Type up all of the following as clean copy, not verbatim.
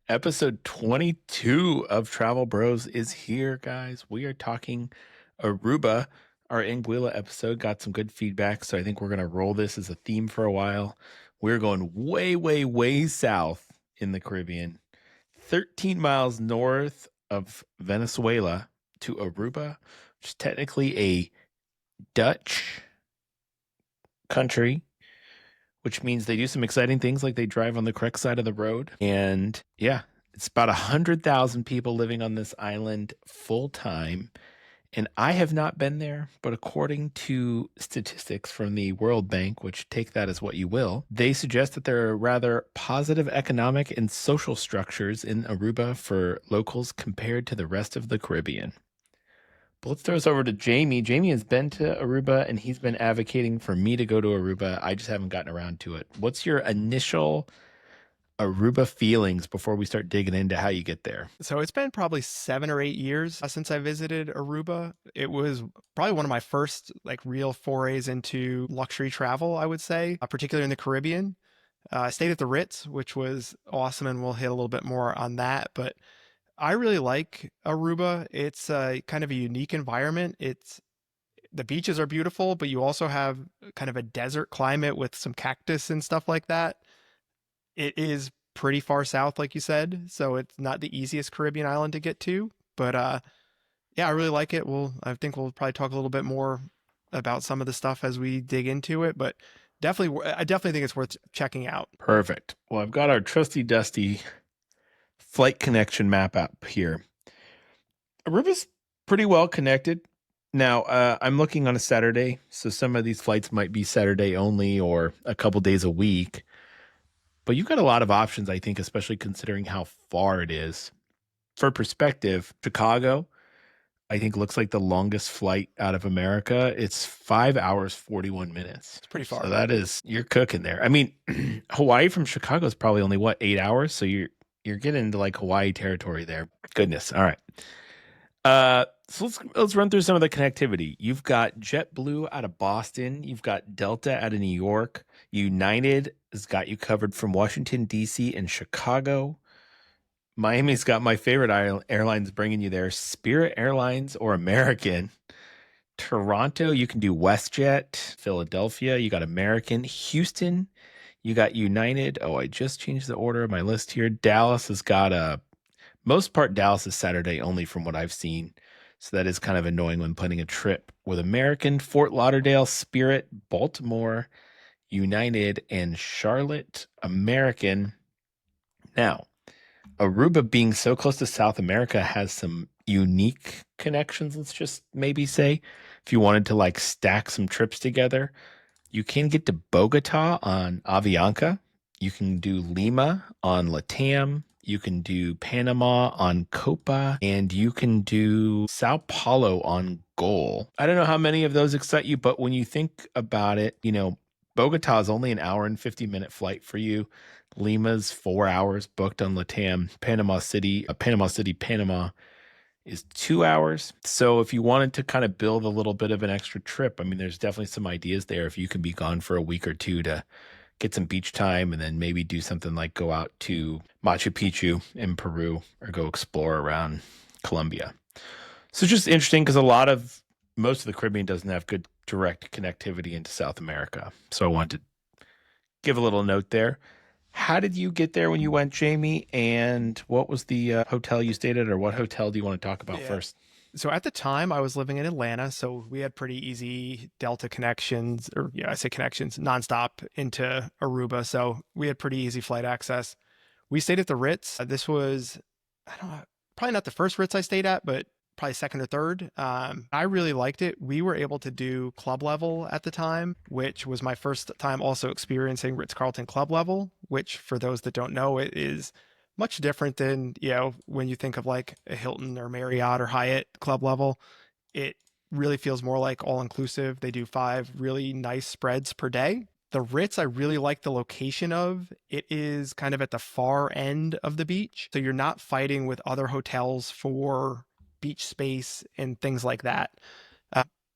Episode 22 of Travel Bros is here, guys. We are talking Aruba. Our Anguilla episode got some good feedback, so I think we're going to roll this as a theme for a while. We're going way, way, way south in the Caribbean, 13 miles north of Venezuela to Aruba, which is technically a Dutch country, which means they do some exciting things like they drive on the correct side of the road. And yeah, it's about 100,000 people living on this island full time. And I have not been there, but according to statistics from the World Bank, which take that as what you will, they suggest that there are rather positive economic and social structures in Aruba for locals compared to the rest of the Caribbean. But let's throw this over to Jamie. Jamie has been to Aruba and he's been advocating for me to go to Aruba. I just haven't gotten around to it. What's your initial Aruba feelings before we start digging into how you get there? So it's been probably 7 or 8 years since I visited Aruba. It was probably one of my first real forays into luxury travel, I would say, particularly in the Caribbean. I stayed at the Ritz, which was awesome, and we'll hit a little bit more on that. But I really like Aruba. It's kind of a unique environment. The beaches are beautiful, but you also have kind of a desert climate with some cactus and stuff like that. It is pretty far south, like you said, so it's not the easiest Caribbean island to get to. But yeah, I really like it. I think we'll probably talk a little bit more about some of the stuff as we dig into it. But I definitely think it's worth checking out. Perfect. Well, I've got our trusty dusty flight connection map up here. Aruba's pretty well connected. Now, I'm looking on a Saturday, so some of these flights might be Saturday only or a couple days a week. But you've got a lot of options, I think, especially considering how far it is. For perspective, Chicago, I think, looks like the longest flight out of America. It's 5 hours, 41 minutes. It's pretty far. So you're cooking there. I mean, Hawaii from Chicago is probably only, 8 hours? So you're getting into Hawaii territory there. Goodness. All right. So let's run through some of the connectivity. You've got JetBlue out of Boston. You've got Delta out of New York. United has got you covered from Washington, D.C. and Chicago. Miami's got my favorite airlines bringing you there, Spirit Airlines or American. Toronto, you can do WestJet. Philadelphia, you got American. Houston, you got United. Oh, I just changed the order of my list here. Dallas has got most part, Dallas is Saturday only from what I've seen. So that is kind of annoying when planning a trip with American, Fort Lauderdale, Spirit, Baltimore, United, and Charlotte, American. Now, Aruba being so close to South America has some unique connections, let's just maybe say. If you wanted to stack some trips together, you can get to Bogota on Avianca. You can do Lima on LATAM. You can do Panama on Copa, and you can do Sao Paulo on Gol. I don't know how many of those excite you, but when you think about it, Bogota is only an hour and 50-minute flight for you. Lima's 4 hours booked on LATAM. Panama City, Panama is 2 hours. So if you wanted to kind of build a little bit of an extra trip, I mean, there's definitely some ideas there if you can be gone for a week or two to get some beach time and then maybe do something like go out to Machu Picchu in Peru or go explore around Colombia. So it's just interesting because most of the Caribbean doesn't have good direct connectivity into South America. So I wanted to give a little note there. How did you get there when you went, Jamie? And what was the hotel you stayed at, or what hotel do you want to talk about first? So at the time I was living in Atlanta, so we had pretty easy Delta connections, or I say connections, nonstop into Aruba. So we had pretty easy flight access. We stayed at the Ritz. This was, I don't know, probably not the first Ritz I stayed at, but probably second or third. I really liked it. We were able to do club level at the time, which was my first time also experiencing Ritz-Carlton club level, which for those that don't know, it is much different than, when you think of a Hilton or Marriott or Hyatt club level. It really feels more like all-inclusive. They do 5 really nice spreads per day. The Ritz, I really like the location of. It is kind of at the far end of the beach. So you're not fighting with other hotels for beach space and things like that.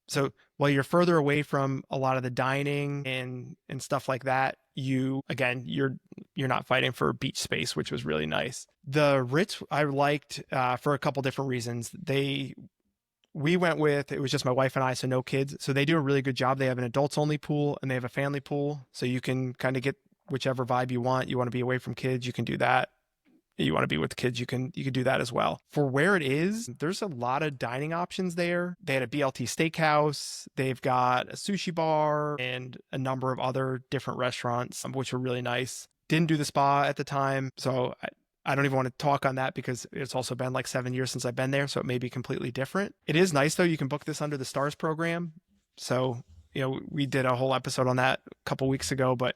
So while you're further away from a lot of the dining and stuff like that, you're not fighting for beach space, which was really nice. The Ritz I liked for a couple different reasons. We went with, it was just my wife and I, so no kids. So they do a really good job. They have an adults only pool and they have a family pool. So you can kind of get whichever vibe you want. You want to be away from kids, you can do that. You want to be with the kids, you can do that as well. For where it is, there's a lot of dining options there. They had a BLT steakhouse, they've got a sushi bar and a number of other different restaurants, which were really nice. Didn't do the spa at the time, so I don't even want to talk on that because it's also been like 7 years since I've been there, so it may be completely different. It is nice though, you can book this under the Stars program. So, we did a whole episode on that a couple weeks ago, but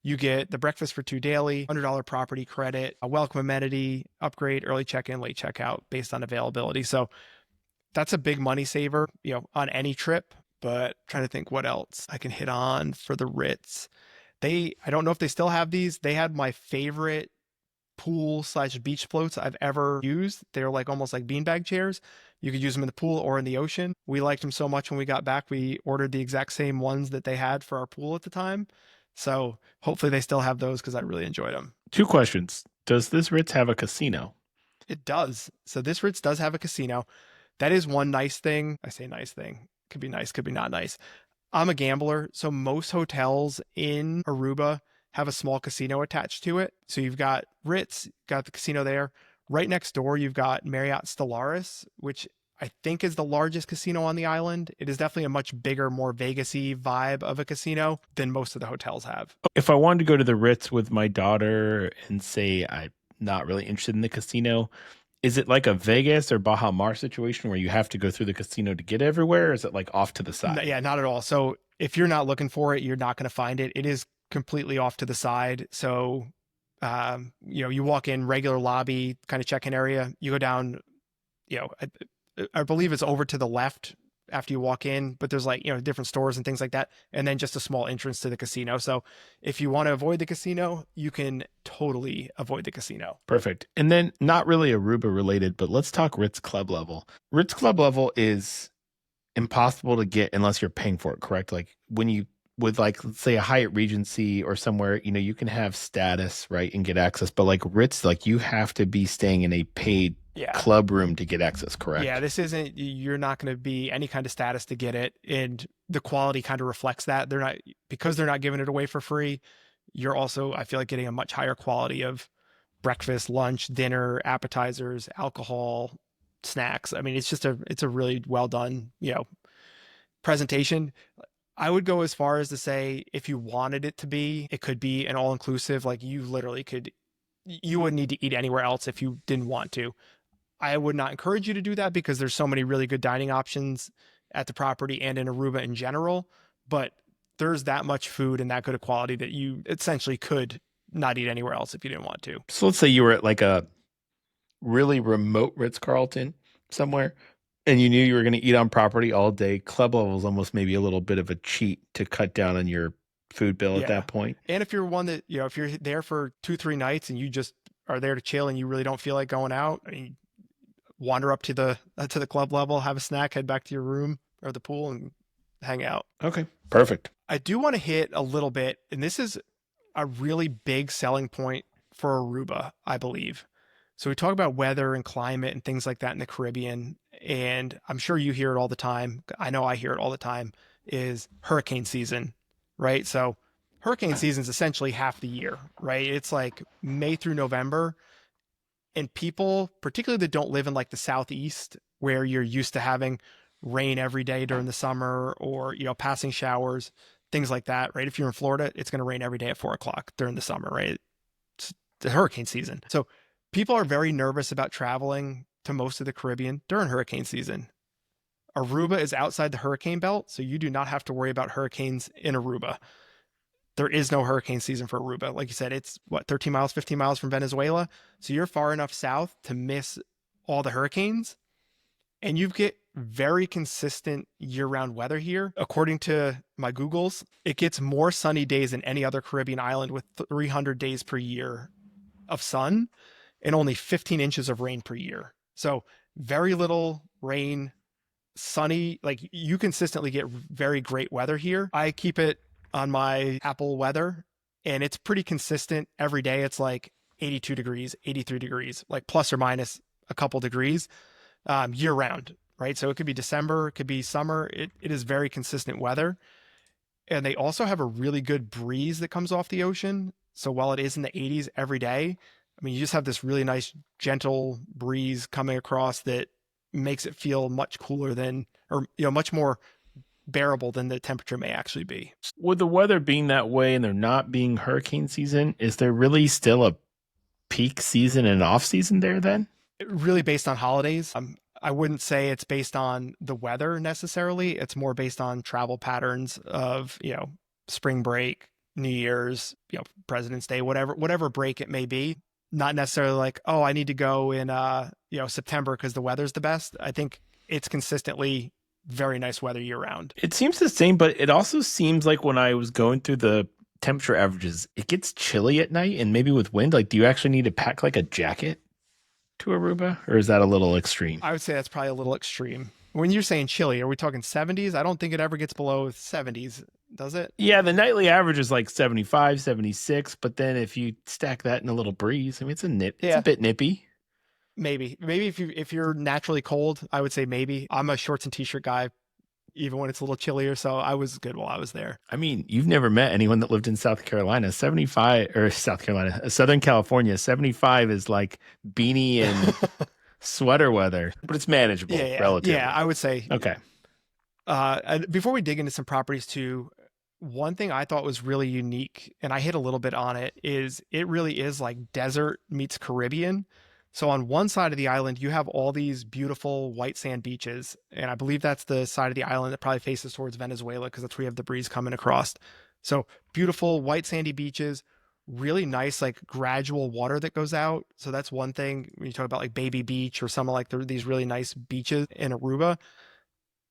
you get the breakfast for two daily, $100 property credit, a welcome amenity, upgrade, early check-in, late checkout based on availability. So that's a big money saver, on any trip. But trying to think what else I can hit on for the Ritz. I don't know if they still have these. They had my favorite pool/beach floats I've ever used. They're like almost like beanbag chairs. You could use them in the pool or in the ocean. We liked them so much when we got back, we ordered the exact same ones that they had for our pool at the time. So hopefully they still have those because I really enjoyed them. 2 questions. Does this Ritz have a casino? It does. So this Ritz does have a casino. That is one nice thing. I say nice thing. Could be nice, could be not nice. I'm a gambler, so most hotels in Aruba have a small casino attached to it. So you've got Ritz, got the casino there. Right next door, you've got Marriott Stellaris, which I think is the largest casino on the island. It is definitely a much bigger, more Vegas-y vibe of a casino than most of the hotels have. If I wanted to go to the Ritz with my daughter and say I'm not really interested in the casino, is it like a Vegas or Baja Mar situation where you have to go through the casino to get everywhere? Or is it like off to the side? Yeah, not at all. So if you're not looking for it, you're not going to find it. It is completely off to the side. So, you walk in, regular lobby, kind of check-in area. You go down, I believe it's over to the left after you walk in, but there's like, different stores and things like that. And then just a small entrance to the casino. So if you want to avoid the casino, you can totally avoid the casino. Perfect. And then not really Aruba related, but let's talk Ritz Club Level. Ritz Club Level is impossible to get unless you're paying for it, correct? Like when you, with like, let's say a Hyatt Regency or somewhere, you can have status, right, and get access. But like Ritz, like you have to be staying in a paid club room to get access, correct? Yeah, you're not going to be any kind of status to get it. And the quality kind of reflects that. Because they're not giving it away for free. You're also, I feel like, getting a much higher quality of breakfast, lunch, dinner, appetizers, alcohol, snacks. I mean, it's a really well done, presentation. I would go as far as to say, if you wanted it to be, it could be an all inclusive. Like you wouldn't need to eat anywhere else if you didn't want to. I would not encourage you to do that because there's so many really good dining options at the property and in Aruba in general. But there's that much food and that good of quality that you essentially could not eat anywhere else if you didn't want to. So let's say you were at like a really remote Ritz-Carlton somewhere and you knew you were going to eat on property all day. Club Level is almost maybe a little bit of a cheat to cut down on your food bill at that point. And if you're one that, if you're there for 2-3 nights and you just are there to chill and you really don't feel like going out, I mean, wander up to the Club Level, have a snack, head back to your room or the pool and hang out. Okay, perfect. I do want to hit a little bit, and this is a really big selling point for Aruba, I believe. So we talk about weather and climate and things like that in the Caribbean, and I'm sure you hear it all the time. I know I hear it all the time, is hurricane season, right? So hurricane season is essentially half the year, right? It's like May through November. And people, particularly that don't live in like the Southeast, where you're used to having rain every day during the summer or, passing showers, things like that, right? If you're in Florida, it's going to rain every day at 4 o'clock during the summer, right? It's the hurricane season. So people are very nervous about traveling to most of the Caribbean during hurricane season. Aruba is outside the hurricane belt, so you do not have to worry about hurricanes in Aruba. There is no hurricane season for Aruba. Like you said, it's 13 miles, 15 miles from Venezuela. So you're far enough south to miss all the hurricanes. And you get very consistent year-round weather here. According to my Googles, it gets more sunny days than any other Caribbean island with 300 days per year of sun and only 15 inches of rain per year. So very little rain, sunny. Like you consistently get very great weather here. I keep it on my Apple weather, and it's pretty consistent every day. It's like 82 degrees, 83 degrees, like plus or minus a couple degrees year round, right? So it could be December, it could be summer. It is very consistent weather. And they also have a really good breeze that comes off the ocean. So while it is in the 80s every day, I mean, you just have this really nice, gentle breeze coming across that makes it feel much cooler than, or, much more bearable than the temperature may actually be. With the weather being that way and there not being hurricane season, is there really still a peak season and off season there then? Really based on holidays. I wouldn't say it's based on the weather necessarily. It's more based on travel patterns of, spring break, New Year's, President's Day, whatever break it may be. Not necessarily like, oh, I need to go in September because the weather's the best. I think it's consistently very nice weather year round. It seems the same, but it also seems like when I was going through the temperature averages, it gets chilly at night and maybe with wind. Like, do you actually need to pack like a jacket to Aruba, or is that a little extreme? I would say that's probably a little extreme. When you're saying chilly, are we talking 70s? I don't think it ever gets below 70s, does it? Yeah, the nightly average is like 75, 76, but then if you stack that in a little breeze, I mean, it's a bit nippy. Maybe if you're naturally cold, I would say maybe. I'm a shorts and t-shirt guy, even when it's a little chillier. So I was good while I was there. I mean, you've never met anyone that lived in South Carolina. 75 or South Carolina, Southern California, 75 is like beanie and sweater weather, but it's manageable relatively. Yeah, I would say. Okay. Before we dig into some properties too, one thing I thought was really unique, and I hit a little bit on it, is it really is like desert meets Caribbean. So on one side of the island, you have all these beautiful white sand beaches. And I believe that's the side of the island that probably faces towards Venezuela because that's where you have the breeze coming across. So beautiful white sandy beaches, really nice, like gradual water that goes out. So that's one thing when you talk about like Baby Beach or some of like these really nice beaches in Aruba.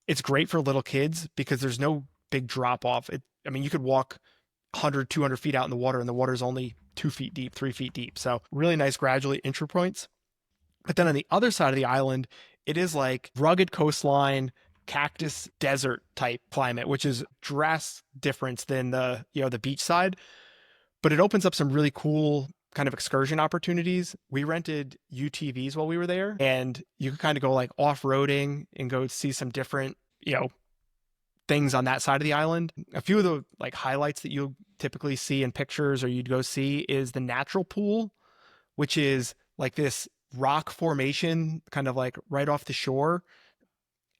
It's great for little kids because there's no big drop off. I mean, you could walk 100, 200 feet out in the water and the water's only 2 feet deep, 3 feet deep. So really nice gradually entry points. But then on the other side of the island, it is like rugged coastline, cactus desert type climate, which is drastic difference than the beach side. But it opens up some really cool kind of excursion opportunities. We rented UTVs while we were there, and you could kind of go like off-roading and go see some different, things on that side of the island. A few of the like highlights that you'll typically see in pictures or you'd go see is the natural pool, which is like this rock formation kind of like right off the shore,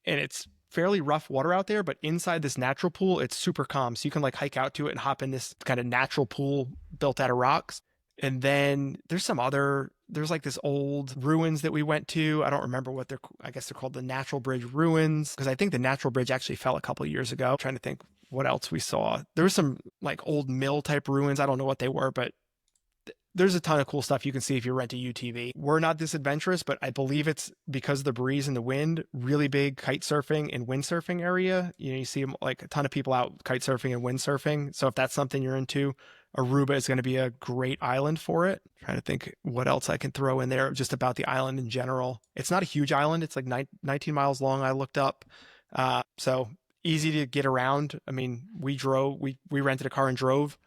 and it's fairly rough water out there, but inside this natural pool it's super calm, so you can like hike out to it and hop in this kind of natural pool built out of rocks. And then there's like this old ruins that we went to. I don't remember I guess they're called the Natural Bridge ruins, because I think the Natural Bridge actually fell a couple of years ago. I'm trying to think what else we saw. There was some like old mill type ruins. I don't know what they were, but there's a ton of cool stuff you can see if you rent a UTV. We're not this adventurous, but I believe it's because of the breeze and the wind. Really big kite surfing and windsurfing area. You see like a ton of people out kite surfing and windsurfing. So if that's something you're into, Aruba is going to be a great island for it. I'm trying to think what else I can throw in there just about the island in general. It's not a huge island. It's like 19 miles long. I looked up. So easy to get around. I mean, we rented a car and drove.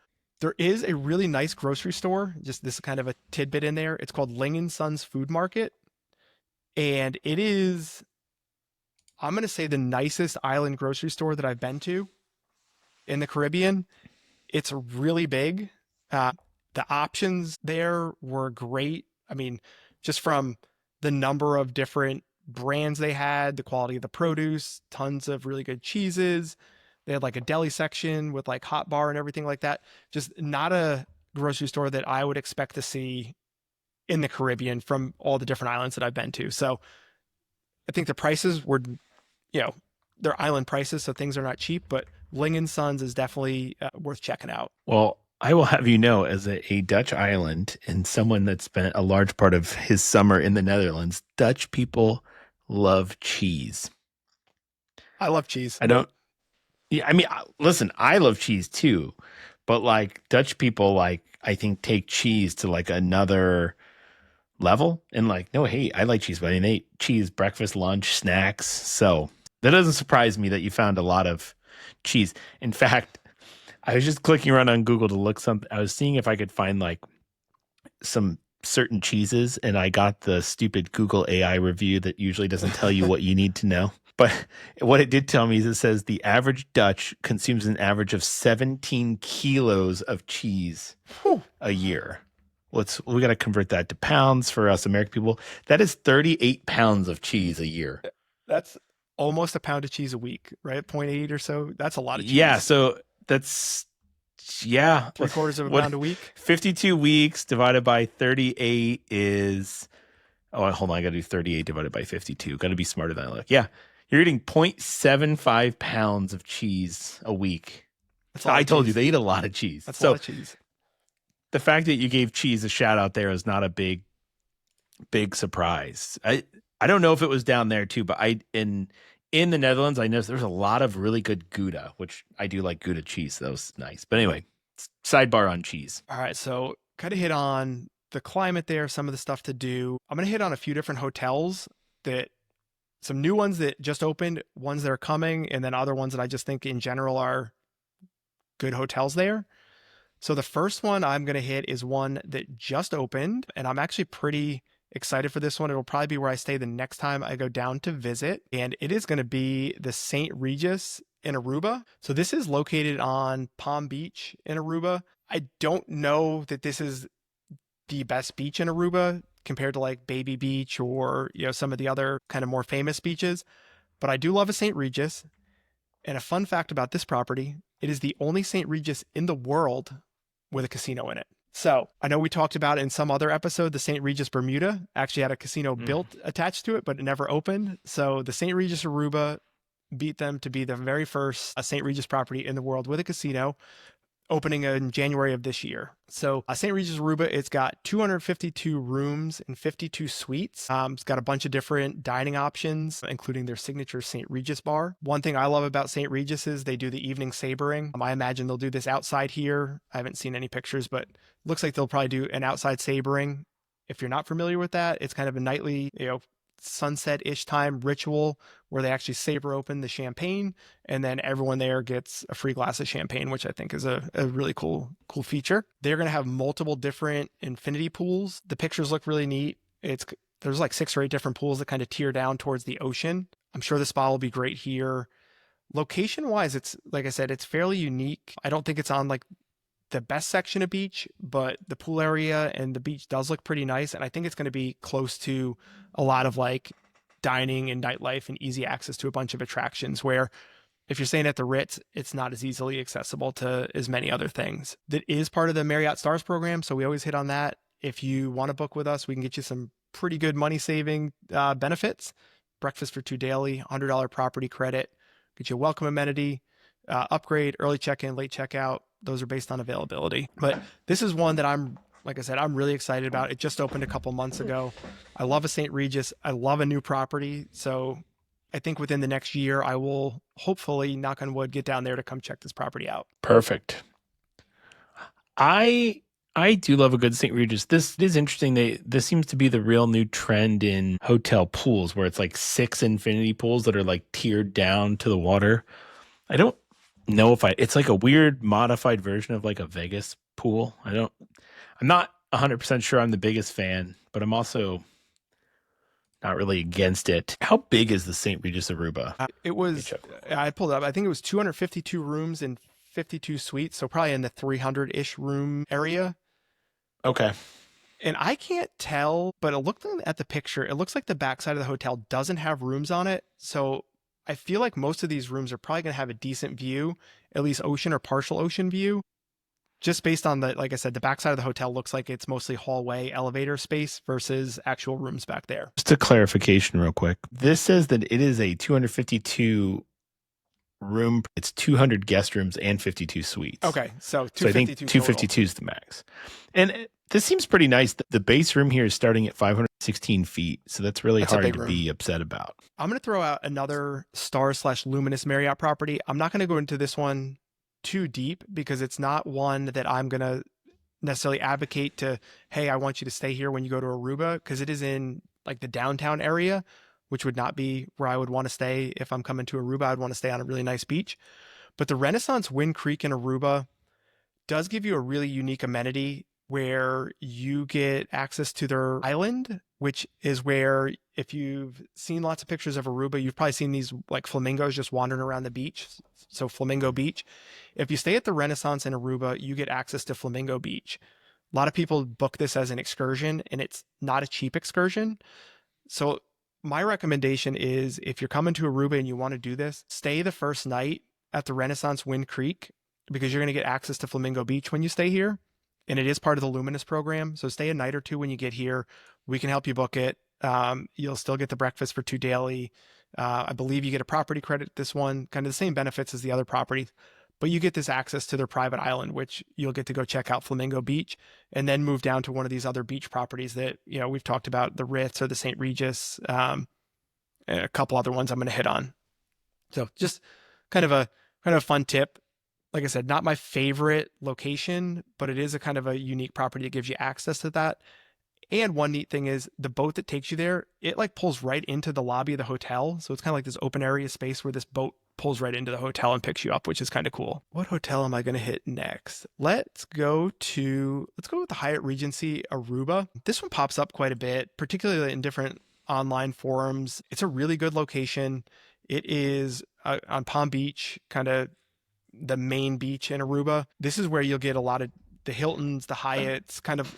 There is a really nice grocery store, just this kind of a tidbit in there. It's called Ling & Sons Food Market. And it is, I'm going to say, the nicest island grocery store that I've been to in the Caribbean. It's really big. The options there were great. I mean, just from the number of different brands they had, the quality of the produce, tons of really good cheeses. They had like a deli section with like hot bar and everything like that. Just not a grocery store that I would expect to see in the Caribbean from all the different islands that I've been to. So I think the prices were, they're island prices, so things are not cheap, but Ling & Sons is definitely worth checking out. Well, I will have you know, as a Dutch island and someone that spent a large part of his summer in the Netherlands, Dutch people love cheese. I love cheese. Yeah, I mean, listen, I love cheese too, but like Dutch people, like I think take cheese to like another level. And like, no, hey, I like cheese, but I mean, they eat cheese breakfast, lunch, snacks. So That doesn't surprise me that you found a lot of cheese. In fact, I was just clicking around on Google to look something. I was seeing if I could find like some certain cheeses, and I got the stupid Google AI review that usually doesn't tell you what you need to know. But what it did tell me is it says the average Dutch consumes an average of 17 kilos of cheese Whew. a year. We got to convert that to pounds for us American people. That is 38 pounds of cheese a year. That's almost a pound of cheese a week, right? 0.8 or so. That's a lot of cheese. Yeah, so that's yeah. 3/4 of a What pound a week. 52 weeks divided by 38 is hold on, I gotta do 38 divided by 52. Gotta be smarter than I look. Yeah. You're eating 0.75 pounds of cheese a week. That's a lot I of told you cheese. they eat a lot of cheese. That's a So lot of cheese. the fact that you gave cheese a shout out there is not a big surprise. I don't know if it was down there too, but in the Netherlands, I noticed there's a lot of really good Gouda, which I do like Gouda cheese. So that was nice. But anyway, sidebar on cheese. All right, so kind of hit on the climate there, some of the stuff to do. I'm going to hit on a few different hotels, that some new ones that just opened, ones that are coming, and then other ones that I just think in general are good hotels there. So the first one I'm going to hit is one that just opened, and I'm actually pretty excited for this one. It'll probably be where I stay the next time I go down to visit, and it is going to be the St. Regis in Aruba. So this is located on Palm Beach in Aruba. I don't know that this is the best beach in Aruba compared to like Baby Beach or, some of the other kind of more famous beaches, but I do love a St. Regis. And a fun fact about this property, it is the only St. Regis in the world with a casino in it. So I know we talked about in some other episode, the St. Regis Bermuda actually had a casino built attached to it, but it never opened. So the St. Regis Aruba beat them to be the very first St. Regis property in the world with a casino, opening in January of this year. So St. Regis Aruba, it's got 252 rooms and 52 suites. It's got a bunch of different dining options, including their signature St. Regis bar. One thing I love about St. Regis is they do the evening sabering. I imagine they'll do this outside here. I haven't seen any pictures, but it looks like they'll probably do an outside sabering. If you're not familiar with that, it's kind of a nightly, sunset-ish time ritual where they actually saber open the champagne, and then everyone there gets a free glass of champagne, which I think is a really cool feature. They're going to have multiple different infinity pools. The pictures look really neat. There's like 6 or 8 different pools that kind of tear down towards the ocean. I'm sure the spa will be great here. Location wise, it's like I said, it's fairly unique. I don't think it's on like the best section of beach, but the pool area and the beach does look pretty nice. And I think it's going to be close to a lot of like dining and nightlife and easy access to a bunch of attractions, where if you're staying at the Ritz, it's not as easily accessible to as many other things. That is part of the Marriott Stars program, so we always hit on that. If you want to book with us, we can get you some pretty good money saving benefits. Breakfast for 2 daily, $100 property credit, get you a welcome amenity, upgrade, early check-in, late checkout. Those are based on availability. But this is one that like I said, I'm really excited about. It just opened a couple months ago. I love a St. Regis. I love a new property. So I think within the next year, I will hopefully, knock on wood, get down there to come check this property out. Perfect. I do love a good St. Regis. This is interesting. This seems to be the real new trend in hotel pools, where it's like 6 infinity pools that are like tiered down to the water. I don't know if it's like a weird modified version of like a Vegas pool. I'm not 100% sure I'm the biggest fan, but I'm also not really against it. How big is the St. Regis Aruba? I pulled it up. I think it was 252 rooms and 52 suites. So probably in the 300-ish room area. Okay. And I can't tell, but looking at the picture, it looks like the backside of the hotel doesn't have rooms on it. So I feel like most of these rooms are probably going to have a decent view, at least ocean or partial ocean view. Just based on like I said, the backside of the hotel looks like it's mostly hallway elevator space versus actual rooms back there. Just a clarification real quick. This says that it is a 252 room. It's 200 guest rooms and 52 suites. Okay. So I think 252 is the max. And this seems pretty nice. The base room here is starting at 516 feet. So that's really hard to be upset about. I'm going to throw out another Star/Luminous Marriott property. I'm not going to go into this one too deep because it's not one that I'm going to necessarily advocate to, hey, I want you to stay here when you go to Aruba, because it is in like the downtown area. which would not be where I would want to stay if I'm coming to Aruba. I'd want to stay on a really nice beach. But the Renaissance Wind Creek in Aruba does give you a really unique amenity where you get access to their island, which is where, if you've seen lots of pictures of Aruba, you've probably seen these like flamingos just wandering around the beach. So Flamingo Beach. If you stay at the Renaissance in Aruba, you get access to Flamingo Beach. A lot of people book this as an excursion, and it's not a cheap excursion. So my recommendation is, if you're coming to Aruba and you want to do this, stay the first night at the Renaissance Wind Creek, because you're going to get access to Flamingo Beach when you stay here. And it is part of the Luminous program. So stay a night or two when you get here. We can help you book it. You'll still get the breakfast for $2 daily. I believe you get a property credit, this one, kind of the same benefits as the other properties, but you get this access to their private island, which you'll get to go check out Flamingo Beach and then move down to one of these other beach properties that, we've talked about, the Ritz or the St. Regis, a couple other ones I'm going to hit on. So just kind of a fun tip. Like I said, not my favorite location, but it is a kind of a unique property that gives you access to that. And one neat thing is the boat that takes you there, it like pulls right into the lobby of the hotel. So it's kind of like this open area space where this boat pulls right into the hotel and picks you up, which is kind of cool. What hotel am I going to hit next? Let's go with the Hyatt Regency Aruba. This one pops up quite a bit, particularly in different online forums. It's a really good location. It is on Palm Beach, kind of the main beach in Aruba. This is where you'll get a lot of the Hiltons, the Hyatts, kind of,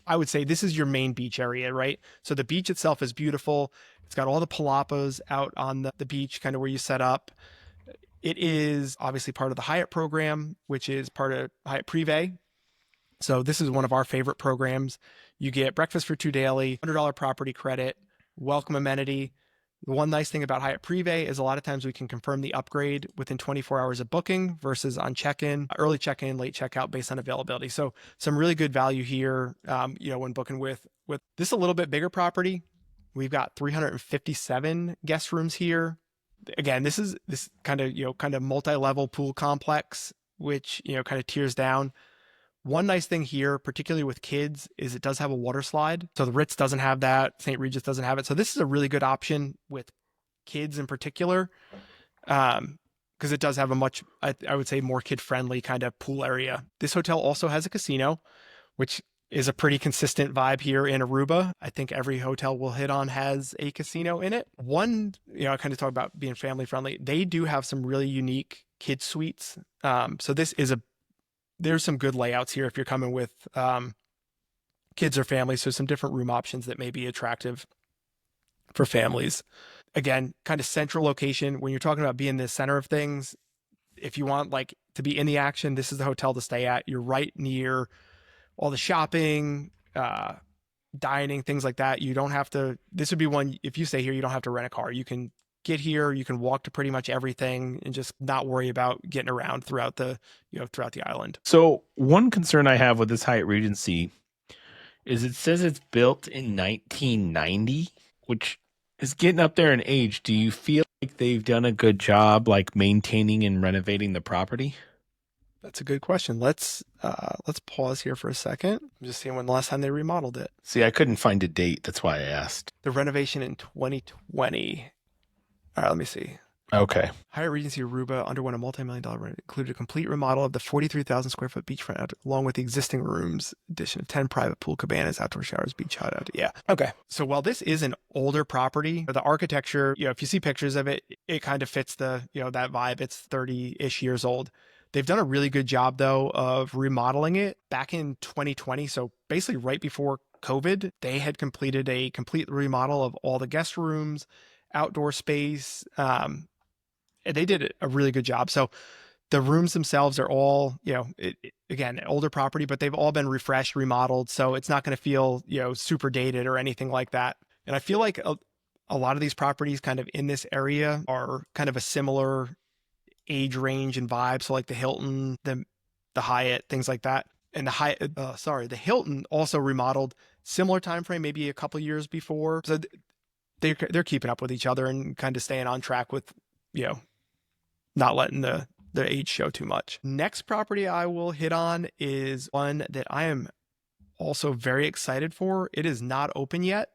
I would say this is your main beach area, right? So the beach itself is beautiful. It's got all the palapas out on the beach, kind of where you set up. It is obviously part of the Hyatt program, which is part of Hyatt Privé. So this is one of our favorite programs. You get breakfast for $2 daily, $100 property credit, welcome amenity. The one nice thing about Hyatt Privé is a lot of times we can confirm the upgrade within 24 hours of booking versus on check-in, early check-in, late checkout based on availability. So some really good value here, when booking with this a little bit bigger property. We've got 357 guest rooms here. Again, this kind of multi-level pool complex, which, kind of tiers down. One nice thing here, particularly with kids, is it does have a water slide. So the Ritz doesn't have that. St. Regis doesn't have it. So this is a really good option with kids in particular, because it does have a much, I would say, more kid-friendly kind of pool area. This hotel also has a casino, which is a pretty consistent vibe here in Aruba. I think every hotel we'll hit on has a casino in it. One, I kind of talk about being family-friendly. They do have some really unique kid suites. So there's some good layouts here if you're coming with kids or families. So some different room options that may be attractive for families. Again, kind of central location. When you're talking about being the center of things, if you want like to be in the action, this is the hotel to stay at. You're right near all the shopping, dining, things like that. You don't have to, this would be one, if you stay here, you don't have to rent a car. You can get here, you can walk to pretty much everything and just not worry about getting around throughout the island. So one concern I have with this Hyatt Regency is it says it's built in 1990, which is getting up there in age. Do you feel like they've done a good job like maintaining and renovating the property? That's a good question. Let's pause here for a second. I'm just seeing when the last time they remodeled it. See, I couldn't find a date. That's why I asked. The renovation in 2020. All right, let me see. Okay. Hyatt Regency Aruba underwent a multi-million-dollar renovation, included a complete remodel of the 43,000 square foot beachfront, along with the existing rooms, addition of 10 private pool cabanas, outdoor showers, beach hut. Yeah. Okay. So while this is an older property, the architecture, if you see pictures of it, it kind of fits the, that vibe. It's 30-ish years old. They've done a really good job, though, of remodeling it back in 2020. So basically right before COVID, they had completed a complete remodel of all the guest rooms, outdoor space. They did a really good job. So the rooms themselves are all, again, older property, but they've all been refreshed, remodeled. So it's not going to feel, super dated or anything like that. And I feel like a lot of these properties kind of in this area are kind of a similar age range and vibe. So like the Hilton, the Hyatt, things like that. And the Hilton also remodeled similar time frame, maybe a couple years before. So they're keeping up with each other and kind of staying on track with, not letting the age show too much. Next property I will hit on is one that I am also very excited for. It is not open yet.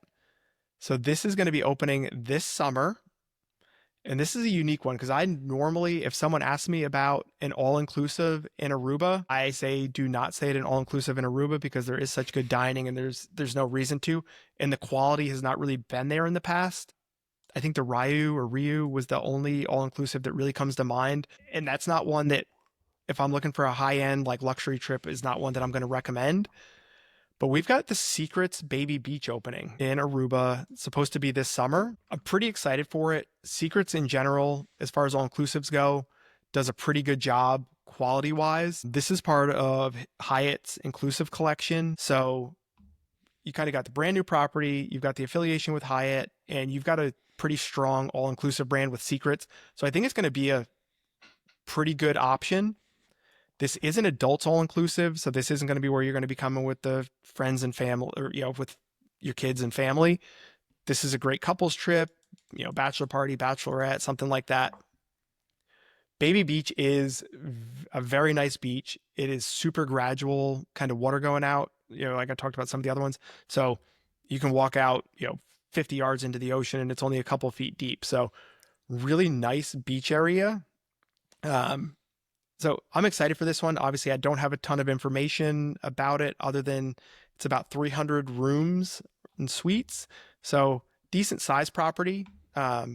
So this is going to be opening this summer. And this is a unique one because I normally, if someone asks me about an all-inclusive in Aruba, I say do not stay at an all-inclusive in Aruba because there is such good dining and there's no reason to. And the quality has not really been there in the past. I think the Ryu was the only all-inclusive that really comes to mind. And that's not one that, if I'm looking for a high-end like luxury trip, is not one that I'm going to recommend. But we've got the Secrets Baby Beach opening in Aruba. It's supposed to be this summer. I'm pretty excited for it. Secrets in general, as far as all inclusives go, does a pretty good job quality wise. This is part of Hyatt's inclusive collection. So you kind of got the brand new property, you've got the affiliation with Hyatt, and you've got a pretty strong all inclusive brand with Secrets. So I think it's going to be a pretty good option. This is an adults all inclusive, so this isn't going to be where you're going to be coming with the friends and family, or with your kids and family. This is a great couples trip, bachelor party, bachelorette, something like that. Baby Beach is a very nice beach. It is super gradual, kind of water going out, like I talked about some of the other ones. So you can walk out, 50 yards into the ocean and it's only a couple feet deep. So really nice beach area. So I'm excited for this one. Obviously, I don't have a ton of information about it other than it's about 300 rooms and suites. So decent size property. But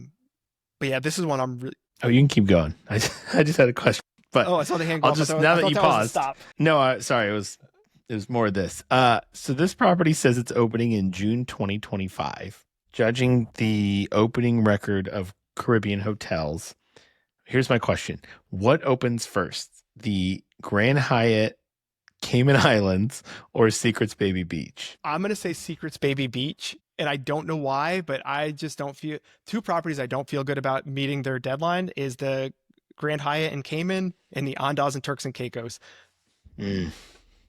yeah, this is one I'm really. Oh, you can keep going. I just had a question, but Oh, I saw the hand. I'll just now that you paused. Stop. No, sorry, it was more of this. So this property says it's opening in June 2025. Judging the opening record of Caribbean hotels, here's my question. What opens first? The Grand Hyatt Cayman Islands or Secrets Baby Beach? I'm going to say Secrets Baby Beach. And I don't know why, but I just don't feel two properties I don't feel good about meeting their deadline is the Grand Hyatt and Cayman and the Andaz and Turks and Caicos.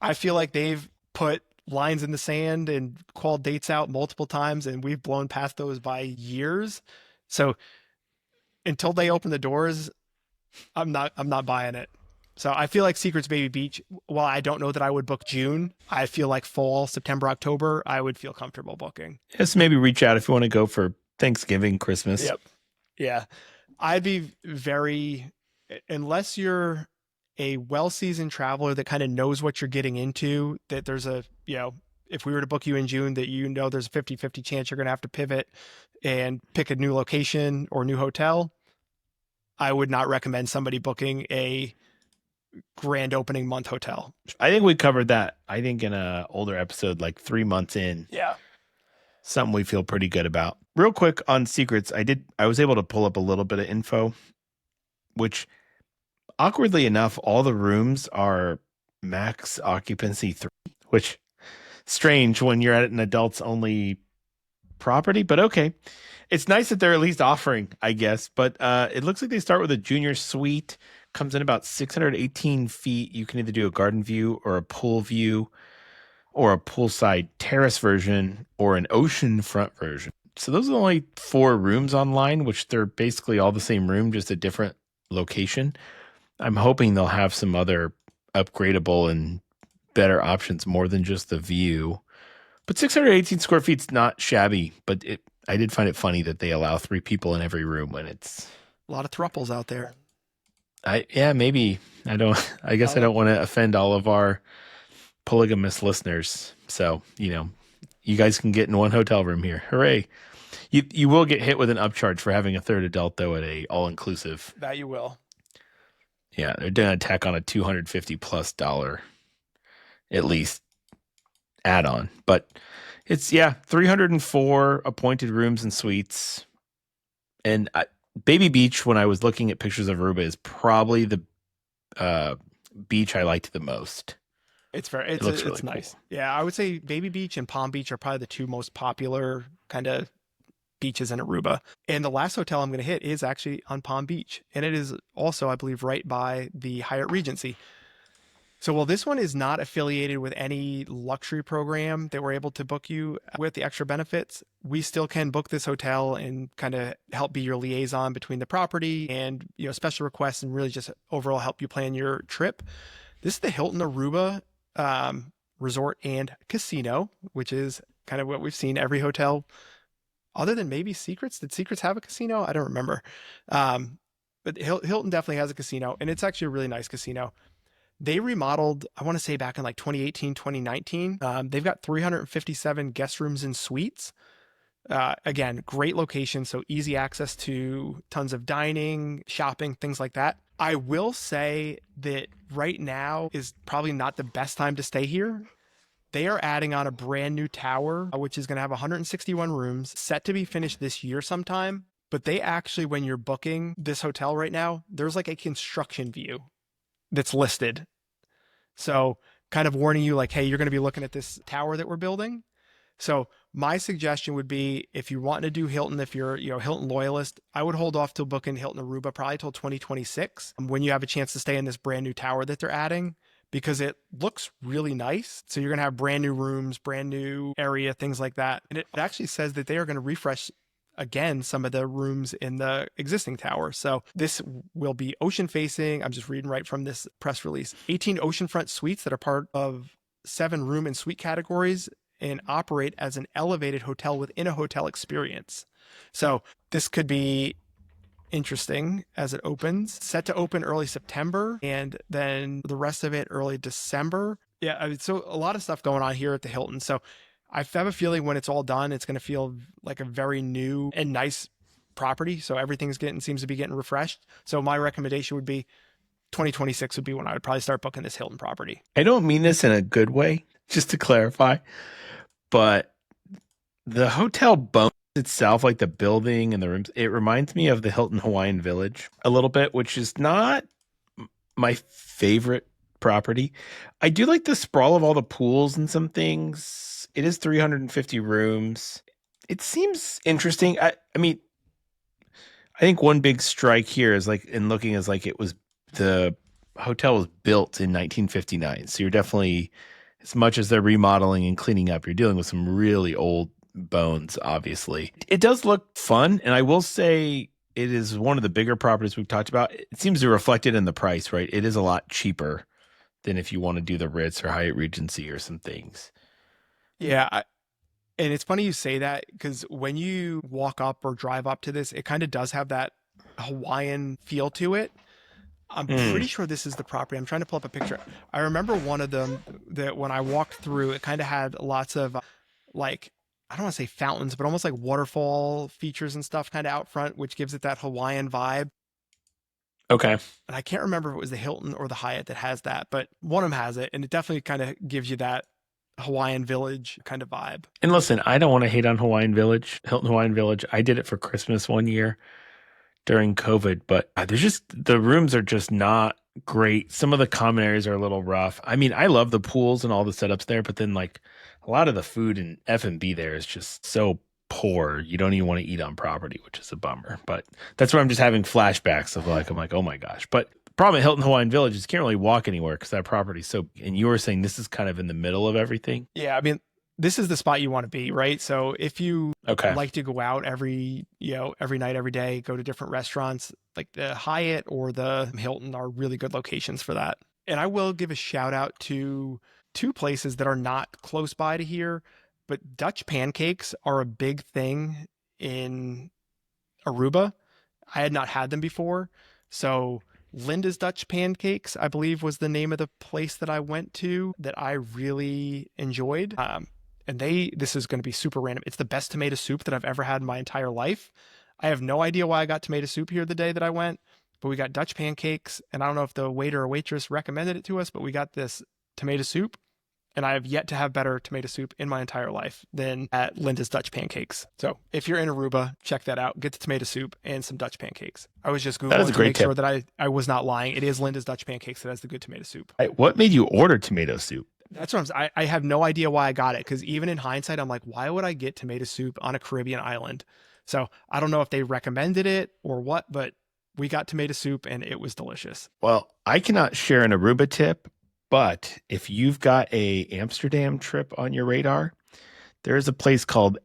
I feel like they've put lines in the sand and called dates out multiple times and we've blown past those by years. So until they open the doors, I'm not buying it. So I feel like Secrets Baby Beach, while I don't know that I would book June, I feel like fall, September, October, I would feel comfortable booking. Yes, maybe reach out if you want to go for Thanksgiving, Christmas. Yep. Yeah. I'd be very, unless you're a well-seasoned traveler that kind of knows what you're getting into, that there's a, if we were to book you in June, that there's a 50-50 chance you're going to have to pivot and pick a new location or new hotel, I would not recommend somebody booking a grand opening month hotel. I think we covered that. I think in a older episode, like 3 months in. Yeah. Something we feel pretty good about. Real quick on Secrets, I was able to pull up a little bit of info, which awkwardly enough, all the rooms are max occupancy 3, which strange when you're at an adults only property, but okay. It's nice that they're at least offering, I guess, but it looks like they start with a junior suite, comes in about 618 feet. You can either do a garden view or a pool view or a poolside terrace version or an ocean front version. So those are only 4 rooms online, which they're basically all the same room, just a different location. I'm hoping they'll have some other upgradable and better options more than just the view. But 618 square feet's not shabby, but I did find it funny that they allow 3 people in every room when it's a lot of thruples out there. Maybe. I guess I don't want to offend all of our polygamous listeners. So, you guys can get in one hotel room here. Hooray. You will get hit with an upcharge for having a third adult though at a all-inclusive. That you will. Yeah, they're going to tack on a $250+ at least add-on. But it's 304 appointed rooms and suites. And Baby Beach, when I was looking at pictures of Aruba, is probably the beach I liked the most. It's really nice. Cool. Yeah, I would say Baby Beach and Palm Beach are probably the 2 most popular kind of beaches in Aruba. And the last hotel I'm going to hit is actually on Palm Beach. And it is also, I believe, right by the Hyatt Regency. So while this one is not affiliated with any luxury program that we're able to book you with the extra benefits, we still can book this hotel and kind of help be your liaison between the property and, special requests and really just overall help you plan your trip. This is the Hilton Aruba Resort and Casino, which is kind of what we've seen every hotel other than maybe Secrets. Did Secrets have a casino? I don't remember. Um, but Hilton definitely has a casino, and it's actually a really nice casino. They remodeled, I want to say back in like 2018, 2019. They've got 357 guest rooms and suites. Again, great location, so easy access to tons of dining, shopping, things like that. I will say that right now is probably not the best time to stay here. They are adding on a brand new tower, which is going to have 161 rooms, set to be finished this year sometime. But they actually, when you're booking this hotel right now, there's like a construction view that's listed. So, kind of warning you, like, hey, you're going to be looking at this tower that we're building. So, my suggestion would be if you want to do Hilton, if you're Hilton loyalist, I would hold off till booking Hilton Aruba probably till 2026 when you have a chance to stay in this brand new tower that they're adding because it looks really nice. So you're going to have brand new rooms, brand new area, things like that. And it actually says that they are going to refresh again some of the rooms in the existing tower. So this will be ocean facing. I'm just reading right from this press release. 18 oceanfront suites that are part of 7 room and suite categories and operate as an elevated hotel within a hotel experience. So this could be interesting as it opens. Set to open early September and then the rest of it early December. Yeah, I mean, so a lot of stuff going on here at the Hilton. So I have a feeling when it's all done, it's going to feel like a very new and nice property. So everything's seems to be getting refreshed. So my recommendation would be 2026 would be when I would probably start booking this Hilton property. I don't mean this in a good way, just to clarify, but the hotel bones itself, like the building and the rooms, it reminds me of the Hilton Hawaiian Village a little bit, which is not my favorite property. I do like the sprawl of all the pools and some things. It is 350 rooms. It seems interesting. I mean, I think one big strike here is like in looking as like it was the hotel was built in 1959. So you're definitely, as much as they're remodeling and cleaning up, you're dealing with some really old bones, obviously. It does look fun. And I will say it is one of the bigger properties we've talked about. It seems to reflect it in the price, right? It is a lot cheaper than if you want to do the Ritz or Hyatt Regency or some things. Yeah, and it's funny you say that because when you walk up or drive up to this, it kind of does have that Hawaiian feel to it. I'm pretty sure this is the property. I'm trying to pull up a picture. I remember one of them that when I walked through, it kind of had lots of like, I don't want to say fountains, but almost like waterfall features and stuff kind of out front, which gives it that Hawaiian vibe. Okay. And I can't remember if it was the Hilton or the Hyatt that has that, but one of them has it. And it definitely kind of gives you that Hawaiian Village kind of vibe. And listen, I don't want to hate on Hawaiian Village, Hilton Hawaiian Village. I did it for Christmas one year during COVID, but there's just the rooms are just not great. Some of the common areas are a little rough. I mean, I love the pools and all the setups there, but then like a lot of the food and F&B there is just so poor. You don't even want to eat on property, which is a bummer. But that's where I'm just having flashbacks of like, I'm like, oh my gosh. But the problem at Hilton Hawaiian Village is you can't really walk anywhere because that property's so, and you were saying this is kind of in the middle of everything. Yeah, I mean, this is the spot you want to be, right? So if you like to go out every night, every day, go to different restaurants, like the Hyatt or the Hilton are really good locations for that. And I will give a shout out to 2 places that are not close by to here, but Dutch pancakes are a big thing in Aruba. I had not had them before. So Linda's Dutch Pancakes, I believe, was the name of the place that I went to that I really enjoyed. And this is going to be super random. It's the best tomato soup that I've ever had in my entire life. I have no idea why I got tomato soup here the day that I went, but we got Dutch pancakes, and I don't know if the waiter or waitress recommended it to us, but we got this tomato soup, and I have yet to have better tomato soup in my entire life than at Linda's Dutch Pancakes. So if you're in Aruba, check that out. Get the tomato soup and some Dutch pancakes. I was just Googling to make sure that I was not lying. It is Linda's Dutch Pancakes that has the good tomato soup. What made you order tomato soup? That's what I have no idea why I got it, because even in hindsight, I'm like, why would I get tomato soup on a Caribbean island? So I don't know if they recommended it or what, but we got tomato soup and it was delicious. Well, I cannot share an Aruba tip, but if you've got a Amsterdam trip on your radar, there is a place called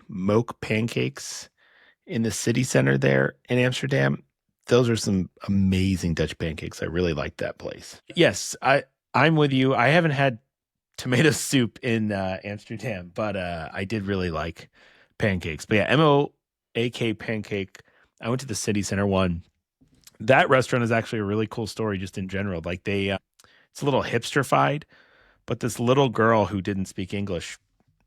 Moke Pancakes in the city center there in Amsterdam. Those are some amazing Dutch pancakes. I really like that place. Yes, I'm with you. I haven't had tomato soup in Amsterdam, but I did really like pancakes. But yeah, MOAK pancake. I went to the city center one. That restaurant is actually a really cool story just in general. Like it's a little hipsterfied, but this little girl who didn't speak English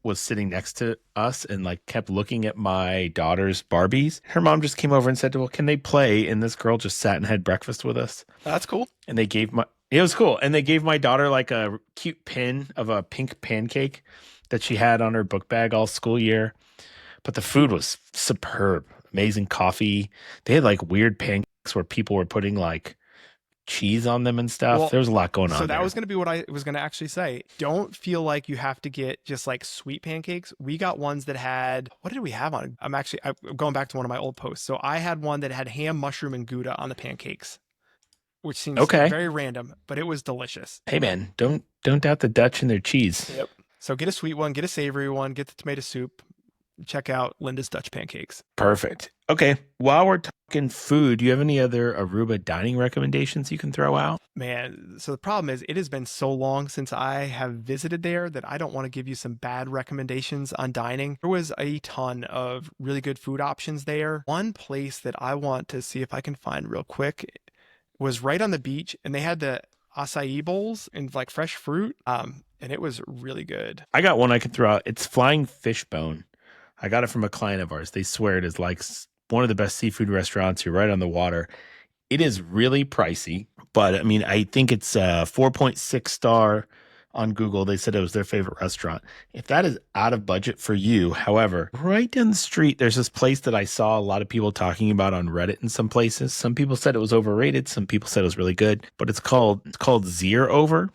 was sitting next to us and like kept looking at my daughter's Barbies. Her mom just came over and said, "Well, can they play?" And this girl just sat and had breakfast with us. That's cool. And it was cool. And they gave my daughter like a cute pin of a pink pancake that she had on her book bag all school year. But the food was superb. Amazing coffee. They had like weird pancakes where people were putting like cheese on them and stuff. Well, there was a lot going on. So that there. was going to be what I was going to actually say. Don't feel like you have to get just like sweet pancakes. We got ones that had, what did we have on? I'm going back to one of my old posts. So I had one that had ham, mushroom, and Gouda on the pancakes, which seems very random, but it was delicious. Hey man, don't doubt the Dutch and their cheese. Yep. So get a sweet one, get a savory one, get the tomato soup. Check out Linda's Dutch pancakes. Perfect. Okay. While we're talking food, do you have any other Aruba dining recommendations you can throw out? Man, so the problem is it has been so long since I have visited there that I don't want to give you some bad recommendations on dining. There was a ton of really good food options there. One place that I want to see if I can find real quick was right on the beach, and they had the acai bowls and like fresh fruit, and it was really good. I got one I can throw out. It's Flying Fishbone. I got it from a client of ours. They swear it is like one of the best seafood restaurants. You're right on the water. It is really pricey, but I mean, I think it's a 4.6 star on Google. They said it was their favorite restaurant. If that is out of budget for you, however, right down the street, there's this place that I saw a lot of people talking about on Reddit in some places. Some people said it was overrated. Some people said it was really good, but it's called Zier Over,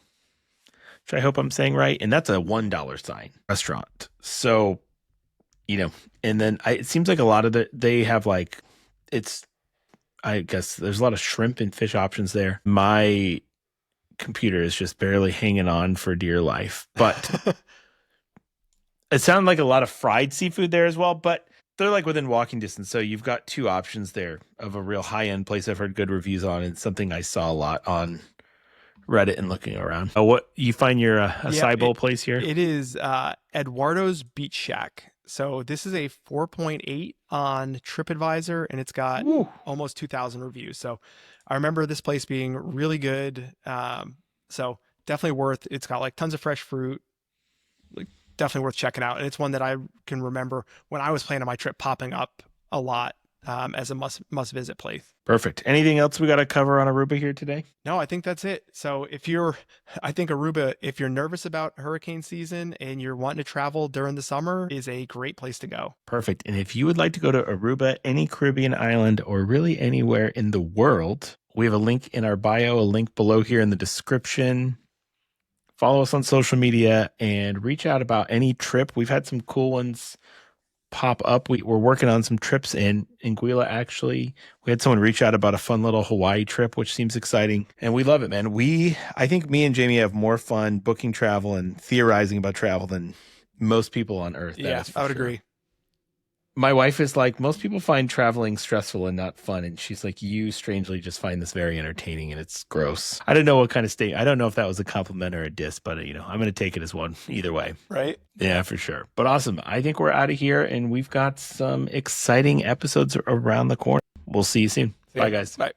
which I hope I'm saying right. And that's a $1 sign restaurant. So, and then it seems like a lot of they have like, I guess there's a lot of shrimp and fish options there. My computer is just barely hanging on for dear life, but it sounded like a lot of fried seafood there as well, but they're like within walking distance. So you've got two options there of a real high end place I've heard good reviews on, and something I saw a lot on Reddit and looking around. What you find your acai bowl place here? It is Eduardo's Beach Shack. So this is a 4.8 on TripAdvisor, and it's got almost 2,000 reviews. So I remember this place being really good. So definitely worth. It's got like tons of fresh fruit. Like definitely worth checking out. And it's one that I can remember when I was planning my trip popping up a lot as a must visit place. Perfect. Anything else we got to cover on Aruba here today? No, I think that's it. So I think Aruba, if you're nervous about hurricane season and you're wanting to travel during the summer, is a great place to go. Perfect. And if you would like to go to Aruba, any Caribbean island, or really anywhere in the world, we have a link in our bio, a link below here in the description. Follow us on social media and reach out about any trip. We've had some cool ones pop up. We're working on some trips in Anguilla, actually. We had someone reach out about a fun little Hawaii trip, which seems exciting. And we love it, man. I think me and Jamie have more fun booking travel and theorizing about travel than most people on Earth. Yeah, I would agree. My wife is like, most people find traveling stressful and not fun. And she's like, you strangely just find this very entertaining, and it's gross. I don't know what kind of state. I don't know if that was a compliment or a diss, but I'm going to take it as one either way. Right. Yeah, for sure. But awesome. I think we're out of here, and we've got some exciting episodes around the corner. We'll see you soon. Bye, guys. Bye.